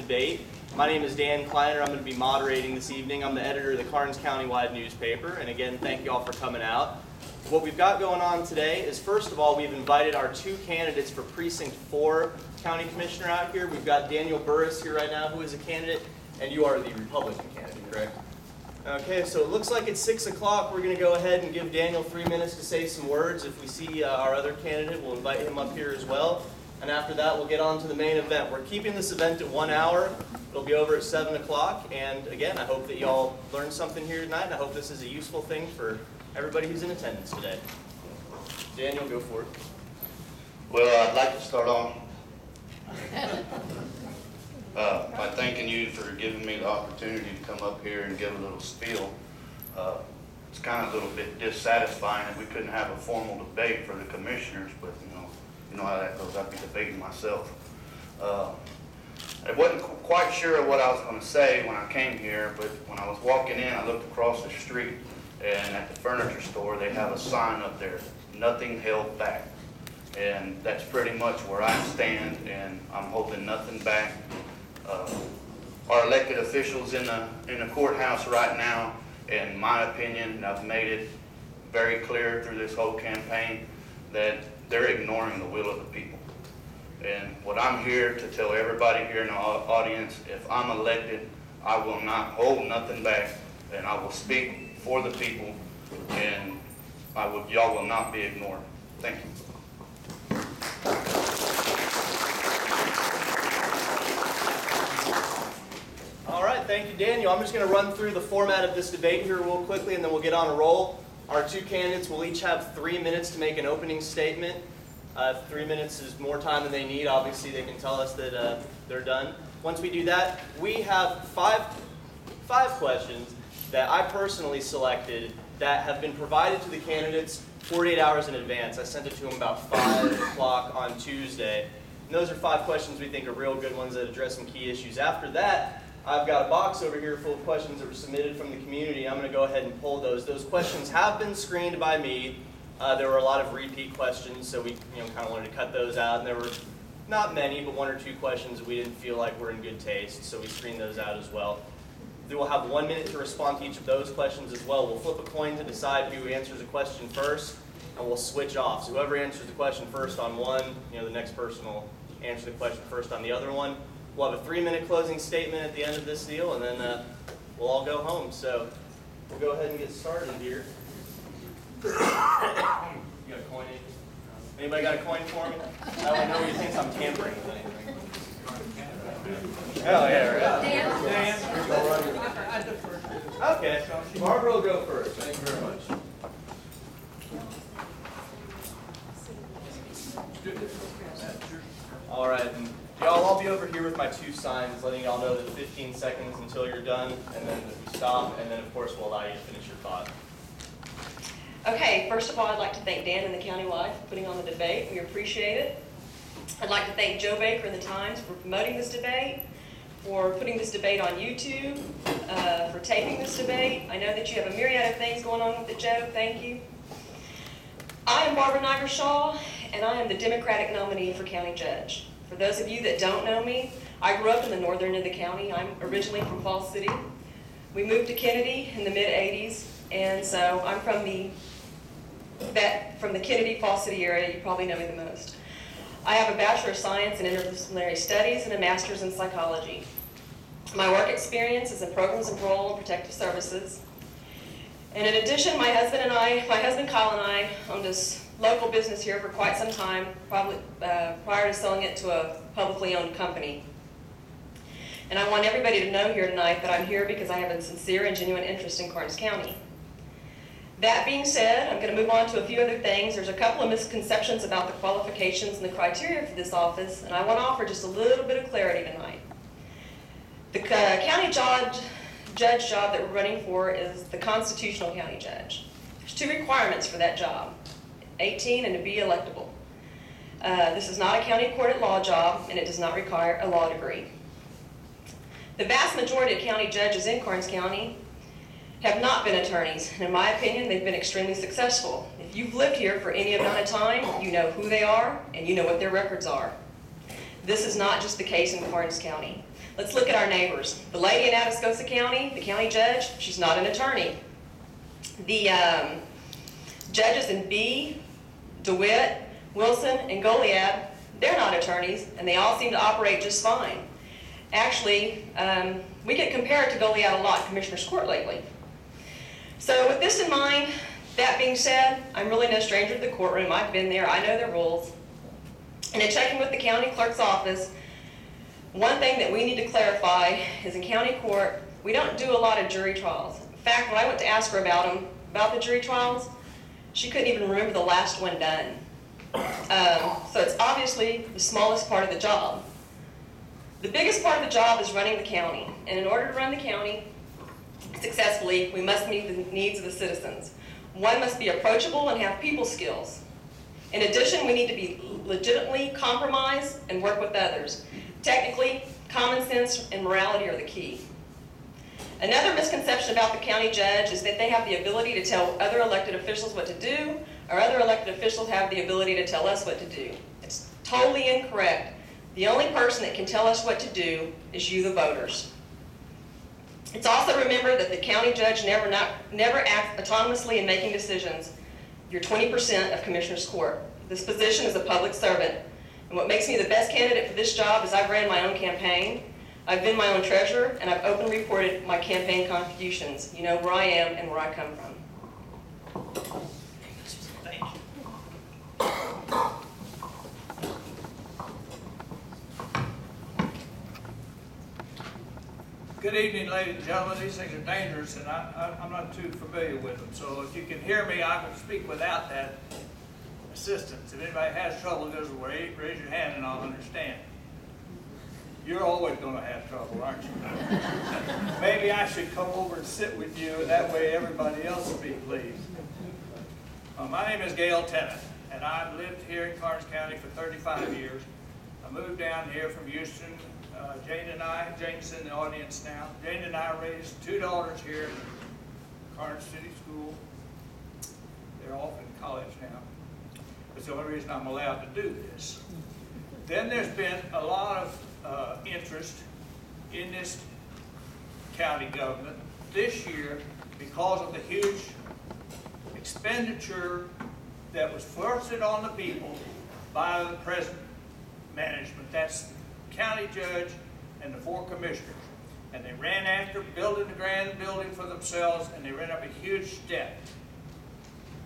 debate. My name is Dan Kleiner. I'm going to be moderating this evening. I'm the editor of the Karnes Countywide newspaper, and again, thank you all for coming out. What we've got going on today is, first of all, we've invited our two candidates for Precinct 4 County Commissioner out here. We've got Daniel Burris here right now, who is a candidate, and you are the Republican candidate, correct? Okay, so it looks like it's 6 o'clock. We're going to go ahead and give Daniel 3 minutes to say some words. If we see our other candidate, we'll invite him up here as well. And after that, we'll get on to the main event. We're keeping this event at 1 hour. It'll be over at 7 o'clock. And again, I hope that you all learned something here tonight, and I hope this is a useful thing for everybody who's in attendance today. Daniel, go for it. Well, I'd like to start on by thanking you for giving me the opportunity to come up here and give a little spiel. It's kind of a little bit dissatisfying that we couldn't have a formal debate for the commissioners, but you know how that goes. I'd be debating myself. I wasn't quite sure what I was going to say when I came here, but when I was walking in, I looked across the street, and at the furniture store, they have a sign up there, "Nothing held back." And that's pretty much where I stand, and I'm holding nothing back. Our elected officials in the courthouse right now, in my opinion, and I've made it very clear through this whole campaign, that they're ignoring the will of the people. And what I'm here to tell everybody here in the audience, if I'm elected, I will not hold nothing back, and I will speak for the people, and y'all will not be ignored. Thank you. All right, thank you, Daniel. I'm just going to run through the format of this debate here real quickly, and then we'll get on a roll. Our two candidates will each have 3 minutes to make an opening statement. If 3 minutes is more time than they need, obviously they can tell us that they're done. Once we do that, we have five questions that I personally selected that have been provided to the candidates 48 hours in advance. I sent it to them about 5 o'clock on Tuesday. And those are 5 questions we think are real good ones that address some key issues. After that, I've got a box over here full of questions that were submitted from the community. I'm going to go ahead and pull those. Those questions have been screened by me. There were a lot of repeat questions, so we kind of wanted to cut those out. And there were not many, but 1 or 2 questions that we didn't feel like were in good taste, so we screened those out as well. Then we'll have 1 minute to respond to each of those questions as well. We'll flip a coin to decide who answers a question first, and we'll switch off. So whoever answers the question first on one, the next person will answer the question first on the other one. We'll have a 3-minute closing statement at the end of this deal, and then we'll all go home. So we'll go ahead and get started here. You got a coin in? Anybody got a coin for me? I don't know who thinks I'm tampering with anything. Oh, yeah, right. Dan. Okay, Barbara will go first. Thank you very much. All right, and y'all, I'll be over here with my 2 signs, letting y'all know that 15 seconds until you're done, and then we stop, and then of course we'll allow you to finish your thought. Okay, first of all, I'd like to thank Dan and the Countywide for putting on the debate. We appreciate it. I'd like to thank Joe Baker and the Times for promoting this debate, for putting this debate on YouTube, for taping this debate. I know that you have a myriad of things going on with it, Joe. Thank you. I am Barbara Nigershaw, and I am the Democratic nominee for County Judge. For those of you that don't know me, I grew up in the northern end of the county. I'm originally from Falls City. We moved to Kennedy in the mid-'80s, and so I'm from the Kennedy, Falls City area. You probably know me the most. I have a Bachelor of Science in Interdisciplinary Studies and a Master's in Psychology. My work experience is in Programs and Parole and Protective Services. And in addition, my husband Kyle and I owned this local business here for quite some time, probably prior to selling it to a publicly owned company. And I want everybody to know here tonight that I'm here because I have a sincere and genuine interest in Karnes County. That being said, I'm going to move on to a few other things. There's a couple of misconceptions about the qualifications and the criteria for this office, and I want to offer just a little bit of clarity tonight. The county judge job that we're running for is the constitutional county judge. There's 2 requirements for that job: 18 and to be electable. This is not a county court at law job, and it does not require a law degree. The vast majority of county judges in Karnes County have not been attorneys, and in my opinion, they've been extremely successful. If you've lived here for any amount of time, you know who they are, and you know what their records are. This is not just the case in Karnes County. Let's look at our neighbors. The lady in Atascosa County, the county judge, she's not an attorney. The judges in B, DeWitt, Wilson, and Goliad, they're not attorneys, and they all seem to operate just fine. Actually, we get compared to Goliad a lot in Commissioner's Court lately. So with this in mind, that being said, I'm really no stranger to the courtroom. I've been there. I know the rules. And in checking with the county clerk's office, one thing that we need to clarify is in county court, we don't do a lot of jury trials. In fact, when I went to ask her about the jury trials, she couldn't even remember the last one done. So it's obviously the smallest part of the job. The biggest part of the job is running the county. And in order to run the county successfully, we must meet the needs of the citizens. One must be approachable and have people skills. In addition, we need to be legitimately compromised and work with others. Technically, common sense and morality are the key. Another misconception about the county judge is that they have the ability to tell other elected officials what to do, or other elected officials have the ability to tell us what to do. It's totally incorrect. The only person that can tell us what to do is you, the voters. It's also remembered that the county judge never acts autonomously in making decisions. You're 20% of Commissioner's Court. This position is a public servant. And what makes me the best candidate for this job is I've ran my own campaign, I've been my own treasurer, and I've openly reported my campaign contributions. You know where I am and where I come from. Thank you. Good evening, ladies and gentlemen. These things are dangerous, and I'm not too familiar with them. So if you can hear me, I will speak without that assistance. If anybody has trouble, just raise your hand and I'll understand. You're always going to have trouble, aren't you? Maybe I should come over and sit with you, and that way everybody else will be pleased. My name is Gail Tennant, and I've lived here in Karnes County for 35 years. I moved down here from Houston. Jane's in the audience now. Jane and I raised 2 daughters here in Karnes City School. They're off in college now. That's the only reason I'm allowed to do this. Then there's been a lot of interest in this county government this year because of the huge expenditure that was foisted on the people by the present management. That's the county judge and the 4 commissioners. And they ran after building the grand building for themselves, and they ran up a huge debt.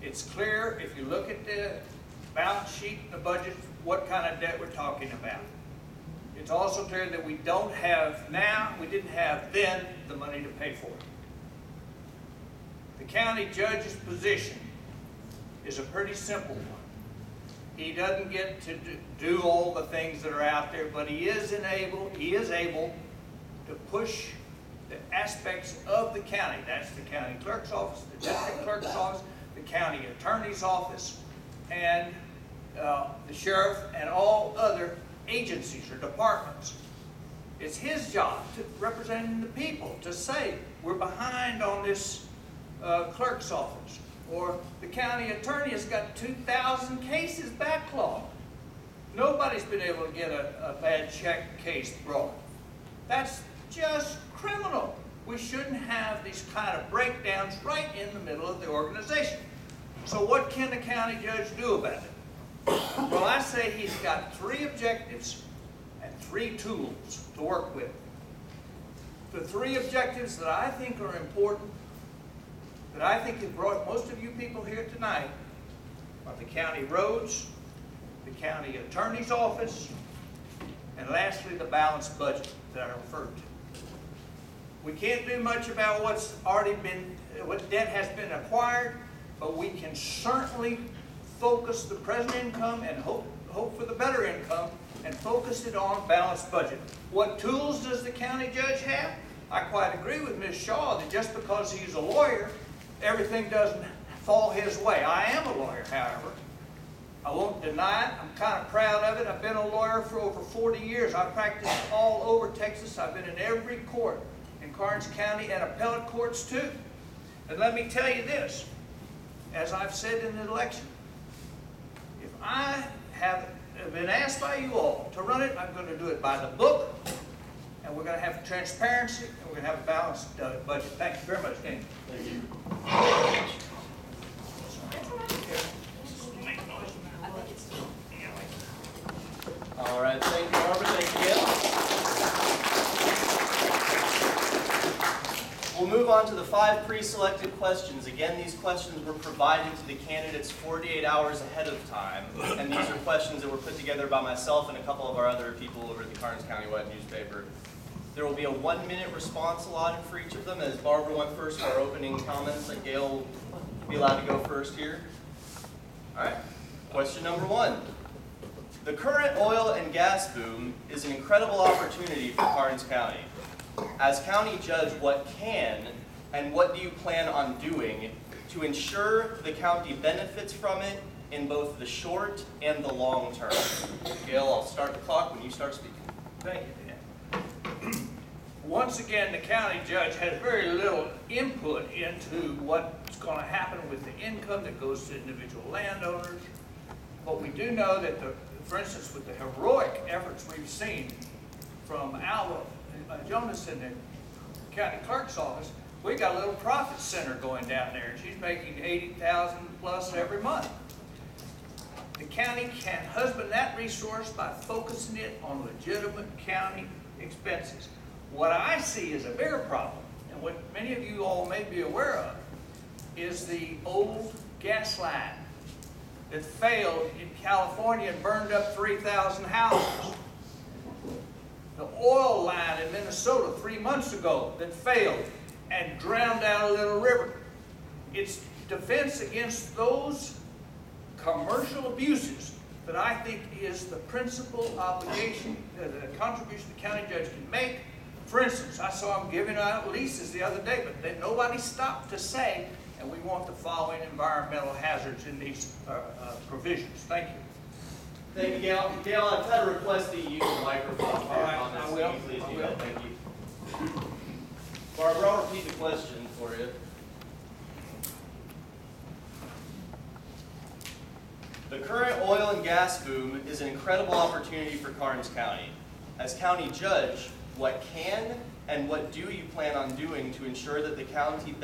It's clear if you look at the balance sheet and the budget what kind of debt we're talking about. It's also clear that we don't have now, we didn't have then, the money to pay for it. The county judge's position is a pretty simple one. He doesn't get to do all the things that are out there, but he is able to push the aspects of the county. That's the county clerk's office, the district clerk's office, the county attorney's office, and the sheriff and all other agencies or departments. It's his job to represent the people, to say we're behind on this clerk's office, or the county attorney has got 2,000 cases backlogged. Nobody's been able to get a bad check case brought. That's just criminal. We shouldn't have these kind of breakdowns right in the middle of the organization. So what can the county judge do about it? Well, I say he's got 3 objectives and 3 tools to work with. The 3 objectives that I think are important, that I think have brought most of you people here tonight, are the county roads, the county attorney's office, and lastly, the balanced budget that I referred to. We can't do much about what debt has been acquired, but we can certainly focus the present income and hope for the better income and focus it on balanced budget. What tools does the county judge have? I quite agree with Ms. Shaw that just because he's a lawyer, everything doesn't fall his way. I am a lawyer, however. I won't deny it. I'm kind of proud of it. I've been a lawyer for over 40 years. I've practiced all over Texas. I've been in every court in Karnes County and appellate courts too. And let me tell you this, as I've said in the election, if I have been asked by you all to run it, I'm going to do it by the book, and we're gonna have transparency, and we're gonna have a balanced budget. Thank you very much, Danny. Thank you. All right, thank you, Barbara. Thank you, Gail. We'll move on to the 5 pre-selected questions. Again, these questions were provided to the candidates 48 hours ahead of time, and these are questions that were put together by myself and a couple of our other people over at the Karnes County Web newspaper. There will be a 1-minute response allotted for each of them. As Barbara went first for our opening comments, and Gail will be allowed to go first here. All right, question number 1. The current oil and gas boom is an incredible opportunity for Karnes County. As county judge, what can and what do you plan on doing to ensure the county benefits from it in both the short and the long term? Gail, I'll start the clock when you start speaking. Thank you, Dan. Once again, the county judge has very little input into what's going to happen with the income that goes to individual landowners. But we do know that, for instance, with the heroic efforts we've seen from Alva Jonas in the county clerk's office, we got a little profit center going down there, and she's making $80,000 plus every month. The county can husband that resource by focusing it on legitimate county expenses. What I see as a bigger problem, and what many of you all may be aware of, is the old gas line that failed in California and burned up 3,000 houses. The oil line in Minnesota 3 months ago that failed and drowned out a little river. It's defense against those commercial abuses that I think is the principal obligation, the contribution the county judge can make. For instance, I saw him giving out leases the other day, but then nobody stopped to say, and we want the following environmental hazards in these provisions. Thank you. Thank you, Gail. Gail, I've had a request that you use the microphone for your right, comments. I will. Can you please I do will. that? Thank you. Barbara, I'll repeat the question for you. The current oil and gas boom is an incredible opportunity for Karnes County. As county judge, what can and what do you plan on doing to ensure that the county